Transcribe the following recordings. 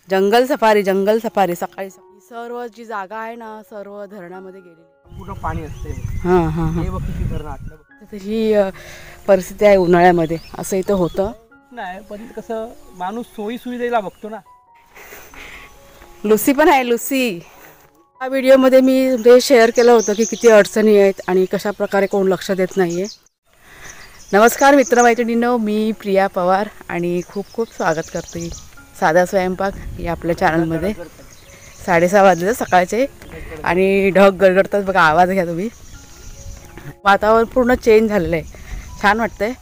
जंगल safari सकाळी सर्व जी जागा आहे ना सर्व धरणामध्ये गेलेली पूर्ण पाणी असते। हां हां हां हे बघ किती धरण आटलं। तर ही परिस्थिती आहे उन्हाळ्यामध्ये। असं इथं होतं नाही पण कसं माणूस सोयी सुविधेला बघतो ना। लुसी पण आहे लुसी। या व्हिडिओमध्ये मी ते शेअर केलं होतं की किती अडचणी आहेत आणि कशा प्रकारे कोण लक्ष देत नाही आहे। नमस्कार मित्रमैत्रिणींनो, मी प्रिया पवार आणि खूप खूप स्वागत करते साधा स्वयंपाक या आपल्या चॅनलमध्ये। 6:30 वाजले सकाळचे आणि ढग गडगडतात बघा, आवाज घ्या तुम्ही। वातावरण पूर्ण चेंज झालेलं आहे, छान वाटतंय।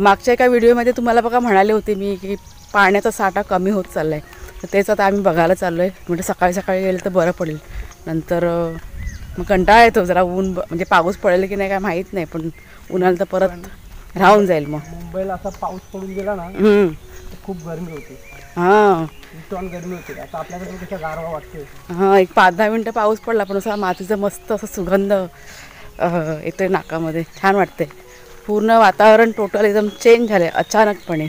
मागच्या एका व्हिडिओमध्ये तुम्हाला बघा म्हणाले होते मी की पाण्याचा साठा कमी होत चालला आहे, तर तेच आता आम्ही बघायला चाललो आहे। म्हणजे सकाळी सकाळी गेलं तर बरं पडेल, नंतर मग कंटाळा येतो जरा। ऊन म्हणजे पाऊस पडेल की नाही काय माहीत नाही, पण उन्हाळा तर परत राहून जाईल। मग मुंबईला असा पाऊस पडून गेला ना खूप गरमी होती। हां भीषण गरमी होती। आता आपल्याकडे कसा गारवा वाटते। हां एक 5-10 मिनटं पाऊस पडला पण असा मातीचा मस्त असा सुगंध येतोय नाकामध्ये, छान वाटते। पूर्ण वातावरण टोटल एकदम चेंज झालं आहे अचानकपणे।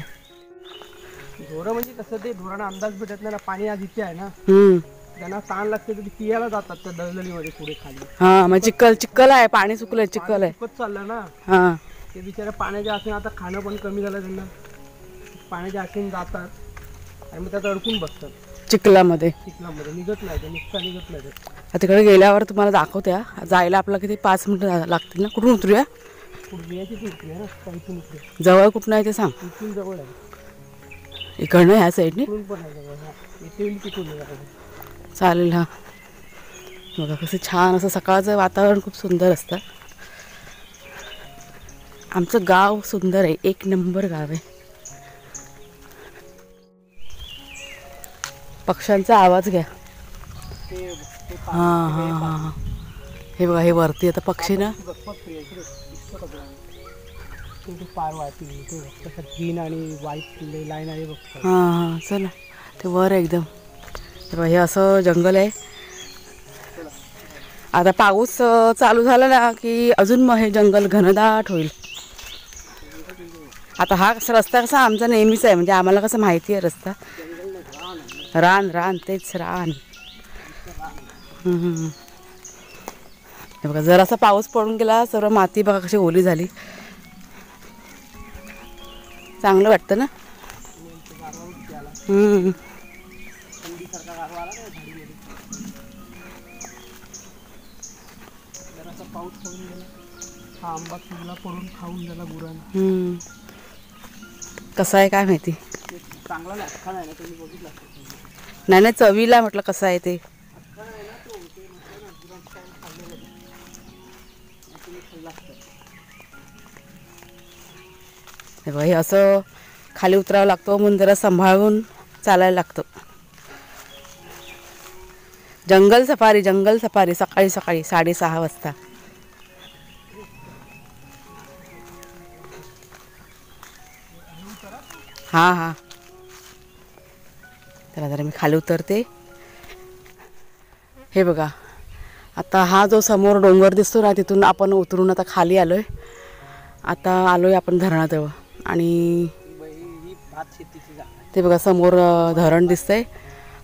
ढोरं म्हणजे कसं ते ढोरांना अंदाज भेटत नाही ना, पाणी आज इथे आहे ना, त्यांना ताण लागते तर पियाला जातात त्या दलदलीमध्ये पुढे खाली। हां मग चिखल आहे, पाणी सुकलंय, चिखल आहे चाललं ना। हां ते बिचारे पाण्याच्या आशेने आता खाणं पण कमी झालं त्यांना, पाण्याच्या आशेने जातात आणि मग त्यात अडकून बसतात चिखलामध्ये निघत नाही ते, नुकसान निघत नाही ते। तिकडे गेल्यावर तुम्हाला दाखवत्या। जायला आपल्याला किती 5 मिनिटं लागतील ना। कुठून उतरूया? जवळ कुठून आहे ते सांग। इथून जवळ आहे, इकडनं ह्या साईडने पण आहे जवळ। चालेल। हां बघा कसं छान असं सकाळचं वातावरण खूप सुंदर असतं। आमचं गाव सुंदर आहे, एक नंबर गाव आहे। पक्ष्यांचा आवाज घ्या। हां हां हां हे बघा, हे वरती आता पक्षी ना पार वाटते ग्रीन आणि व्हाईट लाईन आहे बघ। हां हां चला, ते वर एकदम हे असं जंगल आहे। आता पाऊस चालू झाला ना की अजून मग हे जंगल घनदाट होईल। आता हा रस्ता कसा आमचा नेहमीच आहे, म्हणजे आम्हाला कसं माहिती आहे रस्ता। रान तेच रान। हे बघा जरासा पाऊस पडून गेला सर्व माती बघा कशी ओली झाली, चांगलं वाटतं ना। पाऊस पडून गेला, हा आंबा तुला पडून खाऊन गेला गुरांना। कसा आहे काय माहिती, चांगला नाही अख्खा नाही ना, तुम्ही बघितला नाही चवीला म्हटलं कसं आहे ते। हे असं खाली उतरावं लागतं, म्हणून जरा सांभाळून चालायला लागतं। जंगल सफारी सकाळी 6:30 वाजता। हां हां त्याला जरा मी खाली उतरते। हे बघा आता हा जो समोर डोंगर दिसतो ना, तिथून आपण उतरून आता खाली आलोय। आता आलोय आपण धरणाजवळ आणि ते बघा समोर धरण दिसतंय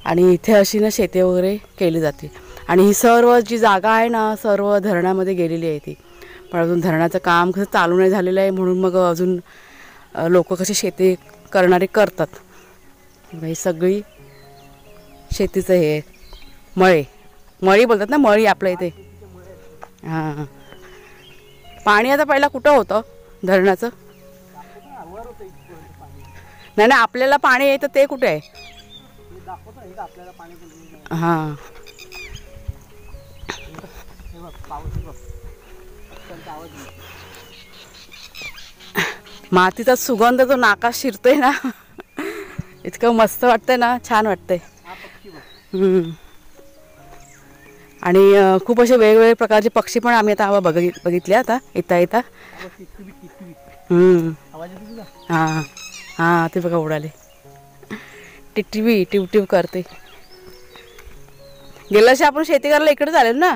आणि इथे अशी ना शेती वगैरे केली जाते। आणि ही सर्व जी जागा आहे ना सर्व धरणामध्ये गेलेली आहे ती, पण अजून धरणाचं काम कसं चालू नाही झालेलं आहे, म्हणून मग अजून लोक कशी शेती करणारे करतात। ही सगळी शेतीचं हे मळी बोलतात ना, मळी आपल्या इथे। हां पाणी आता पहिला कुठं होतं धरणाचं? नाही आपल्याला पाणी येतं ते कुठे आहे? हां मातीचा सुगंध तो नाकात शिरतोय ना, इतकं मस्त वाटतंय ना, छान वाटतंय। आणि खूप असे वेगवेगळे प्रकारचे पक्षी पण आम्ही आता बघितले आता येता। हां हां ते बघा उडाले, टिवटिव करते। गेल्या वर्षी आपण शेती करायला इकडे चालेल ना।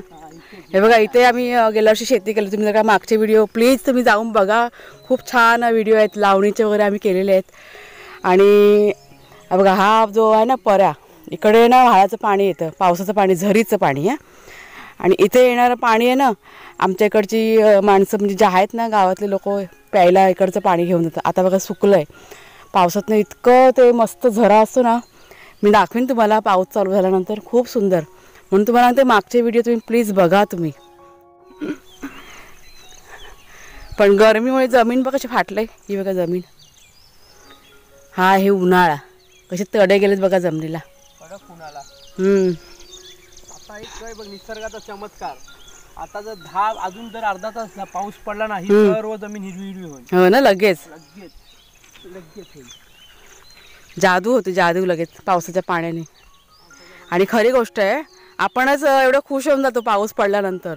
हे बघा इथे आम्ही गेल्या वर्षी शेती केली। तुम्ही जर का मागचे व्हिडिओ प्लीज तुम्ही जाऊन बघा, खूप छान व्हिडिओ आहेत, लावणीचे वगैरे आम्ही केलेले आहेत। आणि बघा हा जो आहे ना पर्या, इकडे ना व्हाळाचं पाणी येतं, पावसाचं पाणी, झरीचं पाणी आहे. आणि इथे येणारं पाणी आहे ना, आमच्या इकडची माणसं म्हणजे जे आहेत ना गावातले लोक प्यायला इकडचं पाणी घेऊन जातात. आता बघा सुकलं आहे पावसातनं, इतकं ते मस्त झरा असतो ना. मी दाखवीन तुम्हाला पाऊस चालू झाल्यानंतर, खूप सुंदर. म्हणून तुम्हाला ते मागचे व्हिडिओ तुम्ही प्लीज बघा तुम्ही. पण गरमीमुळे जमीन बघ कशी फाटलंय, ही बघा जमीन. हा हे उन्हाळा, कसे तडे गेलेत बघा जमिनीला. कडक उन्हाळा. आता एक काय बघ निसर्गाचा चमत्कार. आता जर अजून जर अर्धा तास पाऊस पडला नाही, सर्व जमीन हिरवी हिरवी होईल. हो ना, लगेच लगेच लगेच होईल. जादू होते, जादू लगेच पावसाच्या पाण्याने. आणि खरी गोष्ट आहे, आपणच एवढं खुश होऊन जातो पाऊस पडल्यानंतर.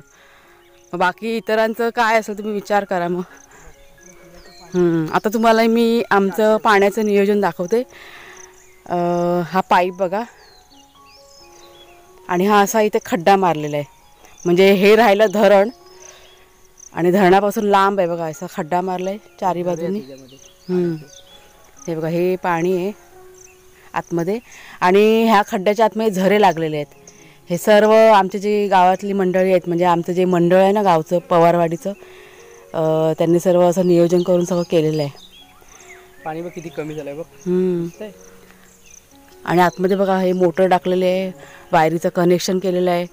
बाकी इतरांचं काय असेल तुम्ही विचार करा मग. आता तुम्हाला मी आमचं पाण्याचं नियोजन दाखवते. हा पाईप बघा, आणि हा असा इथे खड्डा मारलेला आहे. म्हणजे हे राहिलं धरण, आणि धरणापासून लांब आहे बघा, असा खड्डा मारला आहे चारी बाजूनी. हे बघा हे पाणी आहे आतमध्ये, आणि ह्या खड्ड्याच्या आतमध्ये झरे लागलेले आहेत. हे सर्व आमचे जे गावातली मंडळी आहेत, म्हणजे आमचं जे मंडळ आहे ना गावचं पवारवाडीचं, त्यांनी सर्व असं नियोजन करून सगळं केलेलं आहे. पाणी बघ किती कमी झालंय बघ. आणि आतमध्ये बघा हे मोटर टाकलेले आहे, वायरीचं कनेक्शन केलेलं आहे.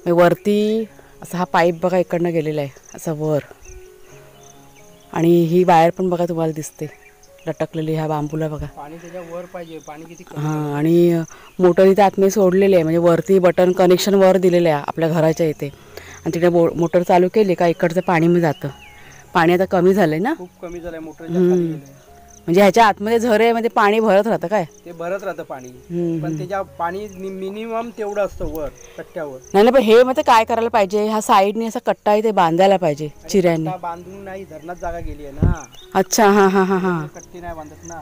वरती असा हा पाईप बघा इकडनं गेलेला आहे असं वर, आणि ही वायर पण बघा तुम्हाला दिसते लटकलेली ह्या बांबूला बघा. पाणी त्याच्या वर पाहिजे, पाणी किती. हां, आणि मोटर इथे आतमध्ये सोडलेली आहे, म्हणजे वरती बटन कनेक्शन वर दिलेलं आहे आपल्या घराच्या इथे. आणि तिकडे मोटर चालू केली का इकडचं पाणी मी जातं. पाणी आता कमी झालंय ना, खूप कमी झालंय. मोटर म्हणजे ह्याच्या आतमध्ये झऱ्यामध्ये पाणी भरत राहतं काय, ते भरत राहतं पाणी. पण त्याच्या पाणी मिनिमम तेवढं असतं वर कट्ट्यावर. नाही पण हे मग काय करायला पाहिजे, ह्या साईडने असा कट्टा इथे बांधायला पाहिजे चिऱ्याने. बांधून नाही, धरणात जागा गेली आहे ना. अच्छा, हां हां हां हां, कट्टी नाही बांधत ना.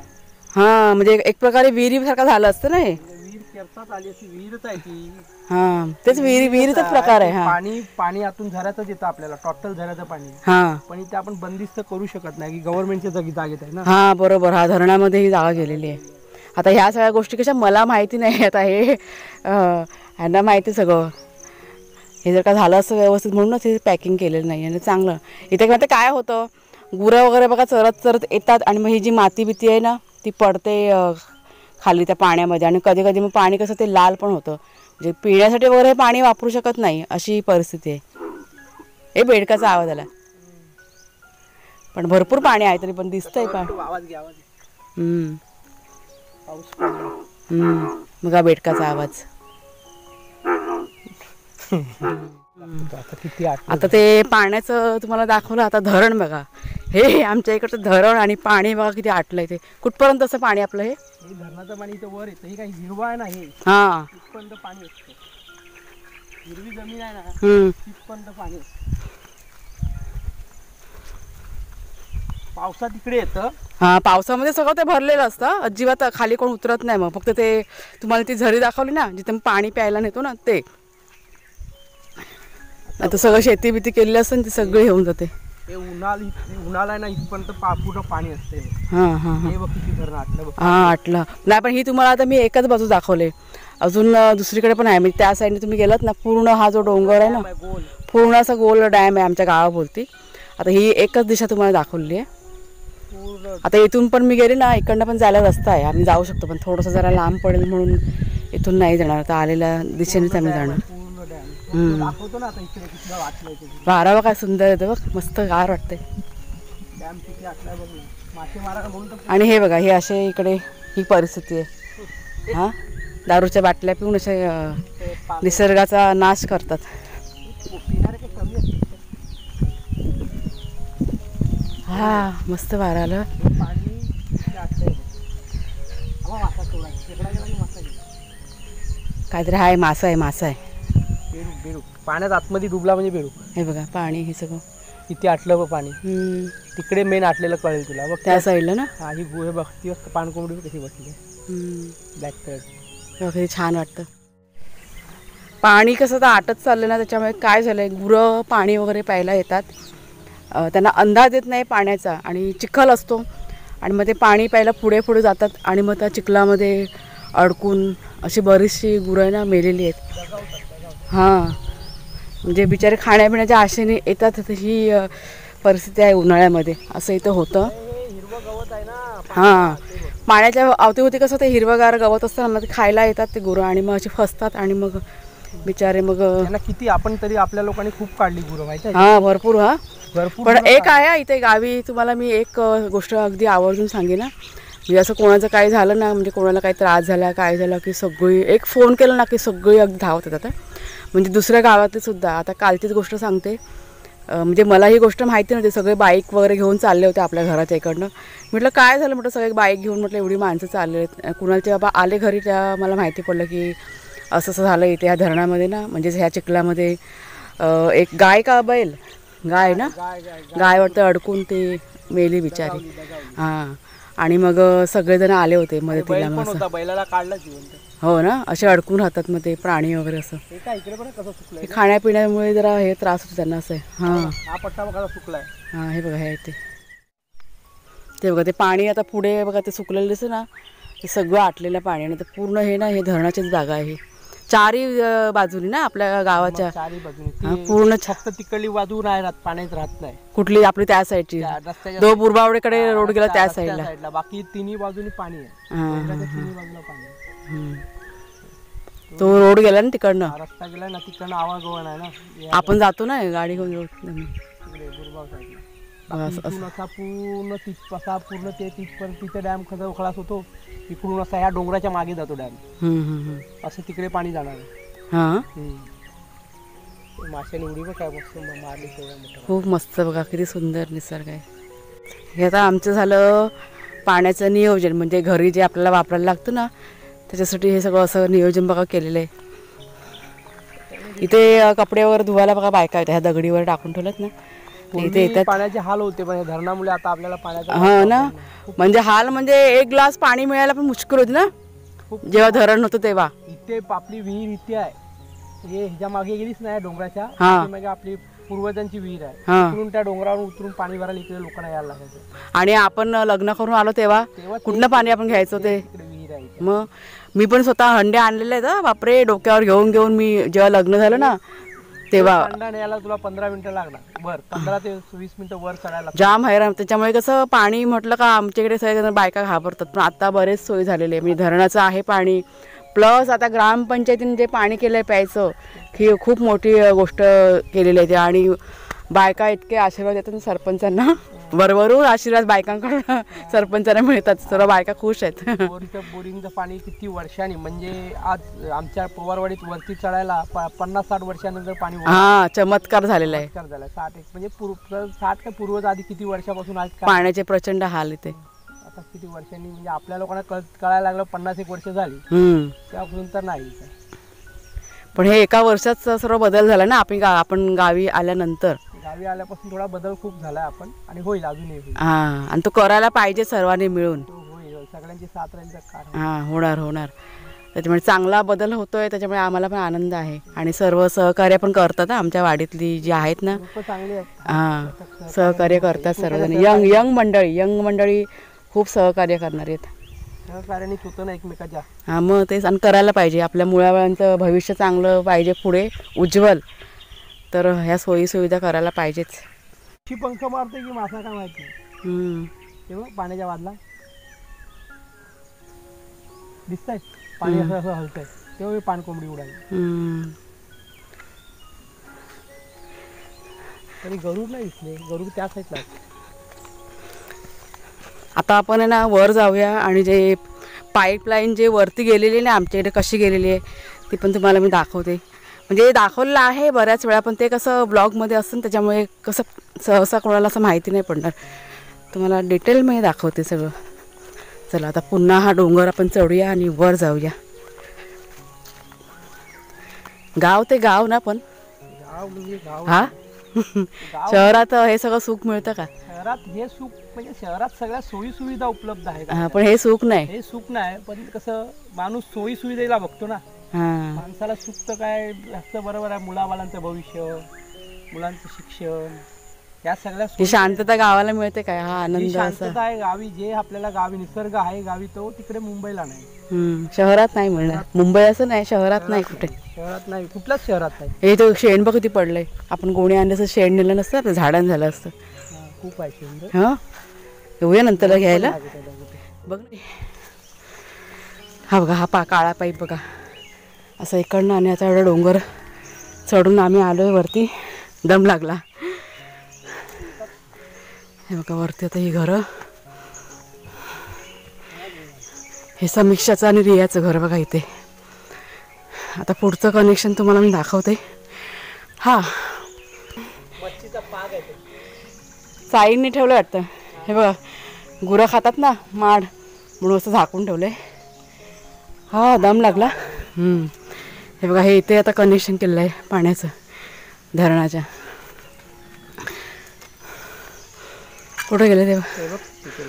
हां, म्हणजे एक प्रकारे विहिरी सारखं झालं असतं ना हे. विहीर करतात आली अशी विहीरच आहे ती. हां, तेच विहिरीचाच प्रकार आहे. हा, पाणी आतून झऱ्यातच येतं आपल्याला, टोटल झऱ्याचं पाणी. हां, पण इथे आपण बंदिस्त करू शकत नाही, की गव्हर्नमेंटच्या जागेत आहे ना. हां बरोबर, हा धरणामध्ये ही जागा गेलेली आहे. आता ह्या सगळ्या गोष्टी कशा मला माहिती नाही, आता हे ह्यांना माहिती सगळं. हे जर का झालं असं व्यवस्थित म्हणूनच हे पॅकिंग केलेलं नाही. आणि चांगलं इथे आता काय होतं, गुरं वगैरे बघा चरत चरत येतात, आणि मग ही जी माती बिती आहे ना ती पडते खाली त्या पाण्यामध्ये. आणि कधी कधी मग पाणी कसं ते लाल पण होतं, म्हणजे पिण्यासाठी वगैरे पाणी वापरू शकत नाही अशी परिस्थिती आहे. हे बेडकाचा आवाज आला, पण भरपूर पाणी आहे तरी पण दिसतंय पण. बघा बेडकाचा आवाज. आता ते पाण्याचं तुम्हाला दाखवलं. आता धरण बघा, हे आमच्या इकडचं धरण, आणि पाणी बघा किती आटलंय. ते कुठपर्यंत असं पाणी आपलं हे धरणाचं पाणी इथं वर येतं. हे काही हिरवा आहे ना, हे हां तिथपर्यंत पाणी असतं. हिरवी जमीन आहे ना तिथपर्यंत पाणी असतं. पावसात इकडे येतं. हां, पावसामध्ये सगळं ते भरलेलं असतं, अजिबात खाली कोण उतरत नाही. मग फक्त ते तुम्हाला ती झरी दाखवली ना जिथे पाणी प्यायला नेतो ना, ते आता सगळं शेती बिती केलेली असतं, ती सगळी घेऊन जाते. हे उन्हाळा आहे ना, इथपर्यंत पूर्ण पाणी असते. हां हां हां, हे बघ किती धरण आटलं बघ. हां आटलं नाही, पण ही तुम्हाला आता मी एकच बाजू दाखवले, अजून दुसरीकडे पण आहे. म्हणजे त्या साईडने तुम्ही गेलात ना, पूर्ण हा जो डोंगर आहे ना, पूर्ण असा गोल डॅम आहे आमच्या गावाभोवती. आता ही एकच दिशा तुम्हाला दाखवली आहे. आता इथून पण मी गेले ना, इकडनं पण जायला रस्ता आहे, आम्ही जाऊ शकतो, पण थोडंसं जरा लांब पडेल म्हणून इथून नाही जाणार. आता आलेल्या दिशेनेच आम्ही जाणार. वारा बघ काय सुंदर येतं बघ, मस्त गार वाटते. आणि हे बघा, हे असे इकडे ही परिस्थिती आहे. हां, दारूच्या बाटल्या पिऊन असे निसर्गाचा नाश करतात. हा मस्त वारा आलं. काहीतरी आहे, मासा आहे, मासा आहे. बेडूक पाण्यात आतमध्ये डुबला म्हणजे बेडूक. हे बघा पाणी, हे सगळं किती आटलं बघ पाणी. तिकडे मेन आटलेलं कळेल तुला बघ, त्या साईडला ना. हा, ही गुहे बघ, ती पाणकोंबडी कशी बसली ब्लॅक कलर. छान वाटतं. पाणी कसं तर आटत चाललं ना, त्याच्यामुळे काय झालंय, गुरं पाणी वगैरे प्यायला येतात, त्यांना अंदाज येत नाही पाण्याचा, आणि चिखल असतो, आणि मग ते पाणी प्यायला पुढे पुढे जातात, आणि मग त्या चिखलामध्ये अडकून अशी बरीचशी गुरं आहे ना मेलेली आहेत. हां, म्हणजे बिचारे खाण्यापिण्याच्या आशेने येतात. ही परिस्थिती आहे उन्हाळ्यामध्ये, असं इथं होतं. हां, पाण्याच्या अवतीभोवती कसं ते हिरवगार गवत असतं ना, मग ते खायला येतात ते गुरं आणि मग अशी फसतात आणि मग बिचारे मग किती आपण तरी आपल्या लोकांनी खूप काढली गुरं माहिती आहे. हां, भरपूर. हां, भरपूर. पण एक आहे इथे गावी, तुम्हाला मी एक गोष्ट अगदी आवर्जून सांगेन ना. म्हणजे असं कोणाचं काही झालं ना, म्हणजे कोणाला काही त्रास झाला काय झालं की सगळी एक फोन केला ना की सगळी अगदी धावत येतात. म्हणजे दुसऱ्या गावातले सुद्धा. आता कालचीच गोष्ट सांगते. म्हणजे मला ही गोष्ट माहिती नव्हती. सगळे बाईक वगैरे घेऊन चालले होते आपल्या घराच्या इकडनं. म्हटलं काय झालं, म्हटलं सगळे बाईक घेऊन, म्हटलं एवढी माणसं चालले आहेत. कुणालचे बाबा आले घरी, त्या मला माहिती पडलं की असं असं झालं इथे ह्या धरणामध्ये ना, म्हणजे ह्या चिखलामध्ये एक गाय का बैल, गाय ना, गाय वाटतं अडकून ते मेली बिचारी. हां, आणि मग सगळेजण आले होते मदतीला. मग असं बैलाला काढलं हो ना, असे अडकून राहतात मग ते प्राणी वगैरे असं. हे खाण्यापिण्यामुळे जरा हे त्रास होतो त्यांना असं आहे. हां, हा पट्टा बघा सुकलाय. हां, हे बघा हे ते बघा ते पाणी आता पुढे बघा ते सुकलेलं दिसतं ना, ते सगळं आटलेलं पाणी. आणि ते पूर्ण हे ना, हे धरणाचीच जागा आहे. चारी बाजूनी ना आपल्या गावाच्या चारी बाजूने पूर्ण. फक्त तिकडली बाजू नाही राहत, पाण्यात राहत नाही. कुठली आपली त्या साईडची, दो बुरबावडेकडे रोड गेला त्या साईडला. बाकी तिन्ही बाजूनी पाणी आहे. तिन्ही बाजूला पाणी आहे. तो रोड गेला ना तिकडनं, रस्ता गेला ना तिकडनं, आवागमन आहे ना. आपण जातो ना गाडी घेऊन गुरबाव साईडला. असा पूर्ण तिथपासा पूर्ण ते तिथपर्यंत तिथे डॅम खलास होतो. इकडून असा ह्या डोंगराच्या मागे जातो डॅम. असं तिकडे पाणी जाणार आहे. हां, माशाने उडी बघ काय मस्त मारली तेवढ्या मोठं. खूप मस्त बघा, किती सुंदर निसर्ग आहे. हे आता आमचं झालं पाण्याचं नियोजन. म्हणजे घरी जे आपल्याला वापरायला लागतं ना, त्याच्यासाठी हे सगळं असं नियोजन बघा केलेलं आहे. इथे कपडे वगैरे धुवायला बघा बायका आहेत, ह्या दगडीवर टाकून ठेवल्यात ना, इथे येतात. पाण्याचे हाल होते पण धरणामुळे आता आपल्याला पाण्याचा हां ना, म्हणजे हाल म्हणजे एक ग्लास पाणी मिळायला पण मुश्किल होती ना जेव्हा धरण होतं तेव्हा. इथे आपली विहीर इथे आहे, हे ह्याच्या मागे गेलीच नाही डोंगराच्या मागे आपली पूर्वजांची विहीर आहे. तिकडून त्या डोंगरावर उतरून पाणी भरायला इकडे लोकांना यायला लागायचं. आणि आपण लग्न करून आलो तेव्हा कुठलं पाणी आपण घ्यायचो ते. मग मी पण स्वतः हंडे आणलेले आहेत बापरे, डोक्यावर घेऊन घेऊन. मी जेव्हा लग्न झालं ना तेव्हा यायला तुला 15 मिनिटं लागणार. वर 15 ते 20 मिनिटं वर चढायला जाम हैराण. त्याच्यामुळे कसं पाणी म्हटलं का आमच्याकडे सगळेजण बायका घाबरतात. पण आता बरेच सोयी झालेले आहे. म्हणजे धरणाचं आहे पाणी, प्लस आता ग्रामपंचायतीने जे पाणी केलं आहे प्यायचं, ही खूप मोठी गोष्ट केलेली आहे. आणि बायका इतके आशीर्वाद देतात सरपंचांना, बरोबरून आशीर्वाद बायकांकडून सरपंचांना मिळतात. सर्व बायका खुश आहेत. बोरिंगचं पाणी किती वर्षांनी, म्हणजे आज आमच्या पवारवाडीत वरती चढायला 50-60 वर्षानंतर पाणी. हा, चमत्कार झालेला आहे. 60 म्हणजे 60 का पूर्वज आधी किती वर्षापासून आज पाण्याचे प्रचंड हाल इथे. आता किती वर्षांनी, म्हणजे आपल्या लोकांना कळायला लागलं 50-1 वर्ष झाली, त्यापासून तर नाही. पण हे एका वर्षात सर्व बदल झाला ना. आपण गावी आल्यानंतर, गावी आल्यापासून थोडा बदल खूप झालाय आपण, आणि होईल अजूनही होईल. हां, आणि तो करायला पाहिजे सर्वांनी मिळून. होईल, सगळ्यांची साथ राहील तर. हां, होणार. त्याच्यामुळे चांगला बदल होतोय, त्याच्यामुळे आम्हाला पण आनंद आहे. आणि सर्व सहकार्य पण करतात आमच्या वाडीतली जी आहेत ना. चांगली आहेत. हां, सहकार्य करतात सर्वजण. यंग मंडळी खूप सहकार्य करणार आहेत. सहकार्याने होतं ना एकमेकाच्या. हां, मग तेच. आणि करायला पाहिजे. आपल्या मुलाबाळांचं भविष्य चांगलं पाहिजे पुढे, उज्ज्वल. तर ह्या सोयी सुविधा करायला पाहिजेच. पंख मारते की मासा काय माहिती. तेव्हा पाण्याच्या बाजूला दिसतंय पाणी असं हलतंय, तेव्हा पाणकोंबडी उडाली. तरी गरुड नाही दिसले, गरुड त्या साईडला. आता आपण आहे ना वर जाऊया, आणि जे पाईपलाईन जे वरती गेलेली ना आमच्याकडे कशी गेलेली आहे ती पण तुम्हाला मी दाखवते. म्हणजे दाखवलेलं आहे बऱ्याच वेळा, पण ते कसं ब्लॉगमध्ये असतं ना, त्याच्यामुळे कसं सहसा कोणाला असं माहिती नाही पडणार. तुम्हाला डिटेलमध्ये दाखवते सगळं. चला आता पुन्हा हा डोंगर आपण चढूया आणि वर जाऊया. गाव ते गाव ना, पण हा शहरात हे सगळं सुख मिळतं का? शहरात हे सुख म्हणजे शहरात सगळ्या सोयी सुविधा उपलब्ध आहेत, पण हे सुख नाही. हे सुख नाही, पण कसं माणूस सोयी सुविधेला बघतो ना. माणसाला सुख तर काय असतं, बरोबर आहे. मुलाबालांचं भविष्य, मुलांचं शिक्षण, या सगळ्या ही शांतता गावाला मिळते काय, हा जी आनंद असा. शांतता आहे गावी, जे आपल्याला गावी निसर्ग आहे गावी, तो तिकडे मुंबईला नाही. शहरात नाही मिळणार. मुंबई असं नाही, शहरात नाही कुठे. शहरात नाही, कुठल्याच शहरात नाही. हे तो शेण बघ किती पडलंय. आपण गोणी आणल्याचं शेण नेलं नसतं आपलं, झाडांनी झालं असतं. खूप आहे शेण. हा येऊया नंतर घ्यायला. बघ हा बघा, हा काळा पाईप बघा असं इकडनं, आणि आता एवढा डोंगर चढून आम्ही आलोय वरती. दम लागला. हे बघा वरती आता ही घरं, हे समीक्षाचं आणि रियाचं घर बघा इथे. आता पुढचं कनेक्शन तुम्हाला मी दाखवते. हा साईंनी ठेवलं वाटतं. हे बघा गुरं खातात ना माड, म्हणून असं झाकून ठेवलंय. हा दम लागला. हे बघा, हे इथे आता कनेक्शन केलेलं आहे पाण्याचं धरणाच्या. कुठे गेले तेव्हा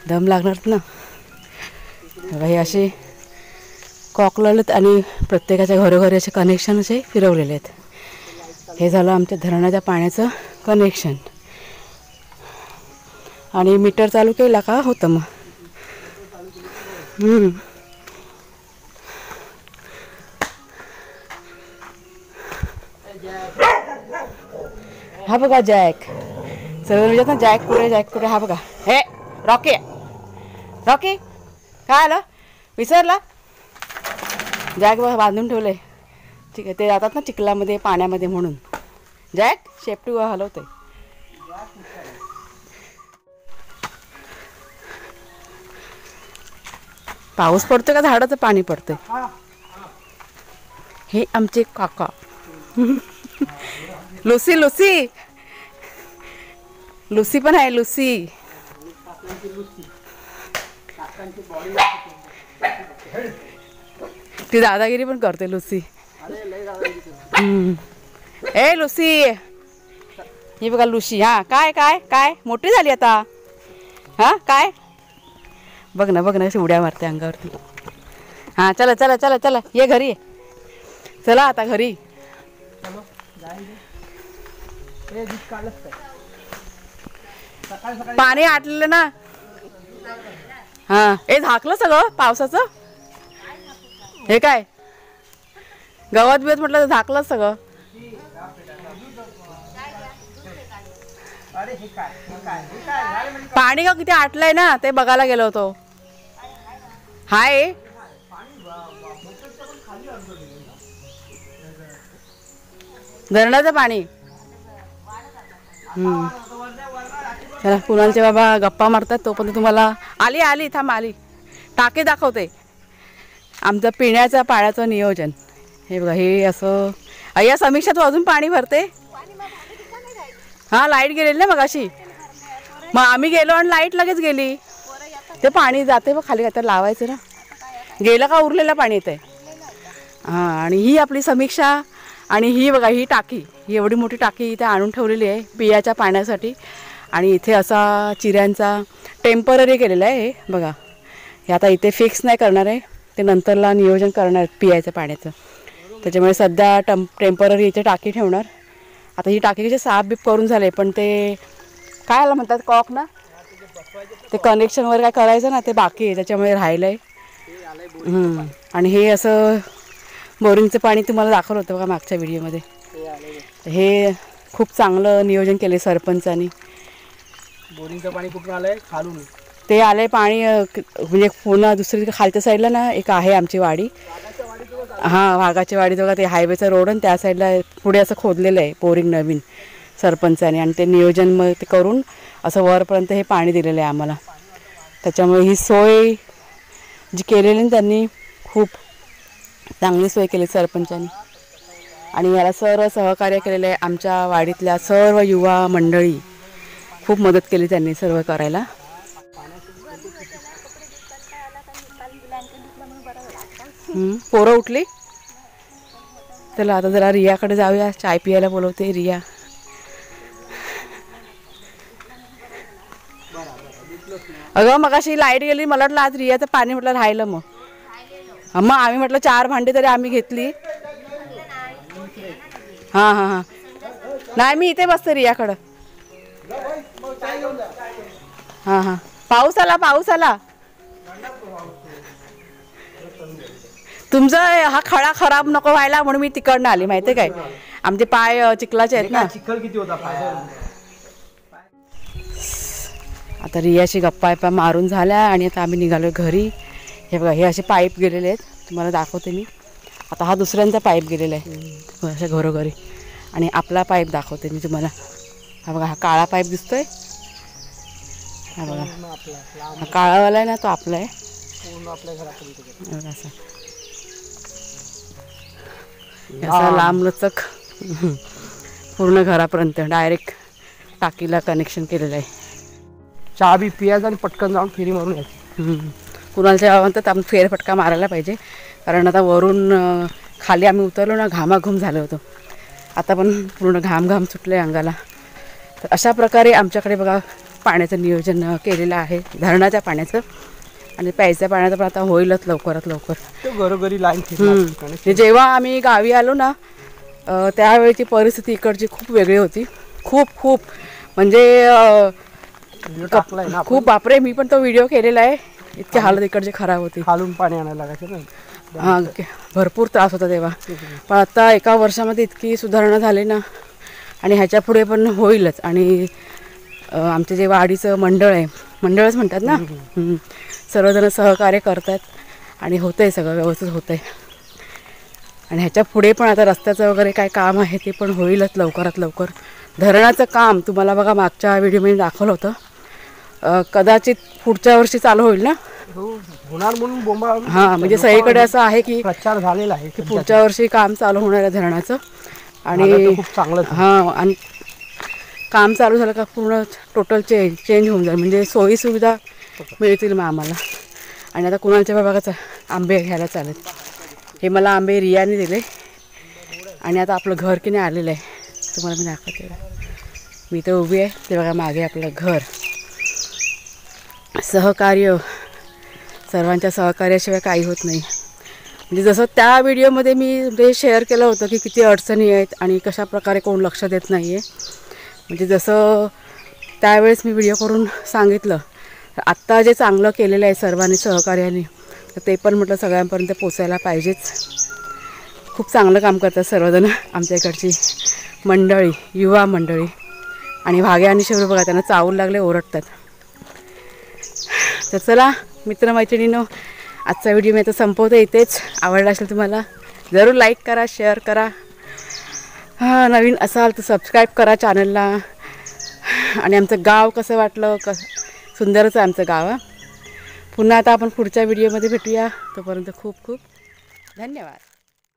दम लागणार ना. हे असे कॉकलेत आणि प्रत्येकाच्या घरोघरी असे कनेक्शन असे फिरवलेले आहेत. हे झालं आमच्या धरणाच्या पाण्याचं कनेक्शन. आणि मीटर चालू केला का होतं मग. हा बघा जॅक, सर्व विचारत ना जॅक कुठे, जॅक कुठे. हा बघा, हे रॉकी, रॉकी काय आलं, विसरला. जॅक बघा बांधून ठेवले. ठीक आहे, ते जातात ना चिखलामध्ये पाण्यामध्ये म्हणून. जॅक शेपटी हलवते. पाऊस पडतोय का झाडाचं पाणी पडतंय. हे आमचे काका लुसी, लुसी, लुसी पण आहे. लुसी ती दादागिरी पण करते लुसी. ए लुसी, ही बघा लुसी. हा काय काय काय मोठी झाली आता. हा काय बघ ना, बघ ना अशी उड्या मारते अंगावरती. हा चला चला चला चला, ये घरी ये. चला आता घरी. पाणी आटलेलं ना. हा हे झाकलं सगळं पावसाचं. हे काय गवत बिवत म्हटलं तर झाकलं सगळं. पाणी का किती आटलंय ना, ते बघायला गेलो होतो. हाय धरणाचं पाणी. चला कुणालचे बाबा गप्पा मारतात तोपर्यंत तुम्हाला आली आली थांब आली टाके दाखवते. आमचं पिण्याच्या पाण्याचं नियोजन. हे बघा, हे असं अय्या समीक्षा तू अजून पाणी भरते. हा लाईट गेलेली ना मग अशी, मग आम्ही गेलो आणि लाईट लगेच गेली. ते पाणी जाते बघ खाली, आता लावायचं ना. गेलं का उरलेलं पाणी येते. हां आणि ही आपली समीक्षा. आणि ही बघा ही टाकी, ही एवढी मोठी टाकी इथे आणून ठेवलेली आहे पियाच्या पाण्यासाठी. आणि इथे असा चिऱ्यांचा टेम्पररी केलेला आहे. हे बघा, हे आता इथे फिक्स नाही करणार आहे, ते नंतरला नियोजन करणार पियाच्या पाण्याचं. त्याच्यामुळे सध्या टेम्पररी इथे टाकी ठेवणार. आता ही टाकी कशी साफ बीप करून झाले, पण ते काय आला म्हणतात कॉक ना, ते कनेक्शन वगैरे काय करायचं ना ते बाकी आहे, त्याच्यामुळे राहिलं आहे. आणि हे असं बोरिंगचं पाणी तुम्हाला दाखवलं होतं बघा मागच्या व्हिडिओमध्ये. हे खूप चांगलं नियोजन केले सरपंचानी. बोरिंगचं पाणी कुठून आलंय, खालून ते आलंय पाणी. म्हणजे पुन्हा दुसरी खालच्या साईडला ना एक आहे आमची वाडी. हां वाघाची वाडी बघा, ते हायवेचा रोड आणि त्या साईडला पुढे असं खोदलेलं आहे बोरिंग नवीन सरपंचाने. आणि ते नियोजन मग ते करून असं वरपर्यंत हे पाणी दिलेलं आहे आम्हाला. त्याच्यामुळे ही सोय जी केलेली त्यांनी खूप चांगली सोय केली सरपंचांनी. आणि याला सर्व सहकार्य केलेलं आहे आमच्या वाडीतल्या सर्व युवा मंडळी. खूप मदत केली त्यांनी सर्व करायला. पोरं उठली. चला आता जरा रियाकडे जाऊया, चाय पियाला बोलवते रिया. अगं मग अशी लाईट गेली, मला वाटलं आज रियाचं पाणी म्हटलं राहिलं. मग आम्ही म्हटलं 4 भांडी तरी आम्ही घेतली. हां हां हां नाही मी इथे बसते रियाकडं. हां हां पाऊस आला. तुमचा हा खडा खराब नको व्हायला म्हणून मी तिकडनं आली माहिती काय. आमचे पाय चिखलाचे आहेत ना. चिखल किती होता आता रियाशी गप्पा मारून झाल्या आणि आता आम्ही निघालो घरी. हे बघा हे असे पाईप गेलेले आहेत, तुम्हाला दाखवते मी. आता हा दुसऱ्यांचा पाईप गेलेला आहे अशा घरोघरी, आणि आपला पाईप दाखवते मी तुम्हाला. हा बघा हा काळा पाईप दिसतोय, हा बघा हा काळावाला आहे ना, तो आपला आहे असा असा लांबलचक पूर्ण घरापर्यंत डायरेक्ट टाकीला कनेक्शन केलेलं आहे. चहा बी पियायचा आणि पटकन जाऊन फेरी मारून यायची. कुणालच्या म्हणतात आपण फेरफटका मारायला पाहिजे, कारण आता वरून खाली आम्ही उतरलो ना, घामाघूम झालं होतं. आता पण पूर्ण घाम सुटलं आहे अंगाला. तर अशा प्रकारे आमच्याकडे बघा पाण्याचं नियोजन केलेलं आहे, धरणाच्या पाण्याचं आणि प्यायच्या पाण्याचं पण आता होईलच लवकरात लवकर. घरोघरी लाईन. जेव्हा आम्ही गावी आलो ना त्यावेळेची परिस्थिती इकडची खूप वेगळी होती. खूप म्हणजे खूप बापरे, मी पण तो व्हिडिओ केलेला आहे. इतकी हालत इकडची खराब होती, खालून पाणी आणायला लागायचं ना. हां भरपूर त्रास होता तेव्हा. पण आता एका वर्षामध्ये इतकी सुधारणा झाली ना, आणि ह्याच्या पुढे पण होईलच. आणि आमचे जे वाडीचं मंडळ आहे, मंडळच म्हणतात ना, सर्वजण सहकार्य करतात आणि होतं आहे सगळं व्यवस्थित होतं आहे. आणि ह्याच्या पुढे पण आता रस्त्याचं वगैरे काय काम आहे ते पण होईलच लवकरात लवकर. धरणाचं काम तुम्हाला बघा मागच्या व्हिडिओमध्ये दाखवलं होतं, कदाचित पुढच्या वर्षी चालू होईल ना. होणार म्हणून बोंबा. हां म्हणजे सगळीकडे असं आहे की प्रचार झालेला आहे की पुढच्या वर्षी काम चालू होणार आहे धरणाचं. आणि खूप चांगलं. हां आणि काम चालू झालं का पूर्ण टोटल चेंज होऊन जाईल, म्हणजे सोयी सुविधा मिळतील मग आम्हाला. आणि आता कुणालच्या बघाच आंबे घ्यायला चालेल. हे मला आंबे रियाने दिले आणि आता आपलं घर की नाही आलेलं आहे, तुम्हाला मी दाखवते. मी तर उभी आहे ते बघा मागे आपलं घर. सहकार्य, सर्वांच्या सहकार्याशिवाय काही होत नाही. म्हणजे जसं त्या व्हिडिओमध्ये मी ते शेअर केलं होतं की किती अडचणी आहेत आणि कशा प्रकारे कोण लक्ष देत नाही आहे, म्हणजे जसं त्यावेळेस मी व्हिडिओ करून सांगितलं. आत्ता जे चांगलं केलेलं आहे सर्वांनी सहकार्याने, तर ते पण म्हटलं सगळ्यांपर्यंत पोचायला पाहिजेच. खूप चांगलं काम करतात सर्वजण आमच्या इकडची मंडळी, युवा मंडळी. आणि भाग्य आणि शिवरू बघा त्यांना चावू लागले, ओरडतात. तर चला मित्रमैत्रिणींनो, आजचा व्हिडिओ मी आता संपवते इथेच. आवडला असेल तुम्हाला जरूर लाईक करा, शेअर करा. हां नवीन असाल तर सबस्क्राईब करा चॅनलला. आणि आमचं गाव कसं वाटलं, सुंदरच आहे आमचं गाव. पुन्हा आता आपण पुढच्या व्हिडिओमध्ये भेटूया. तोपर्यंत खूप खूप धन्यवाद.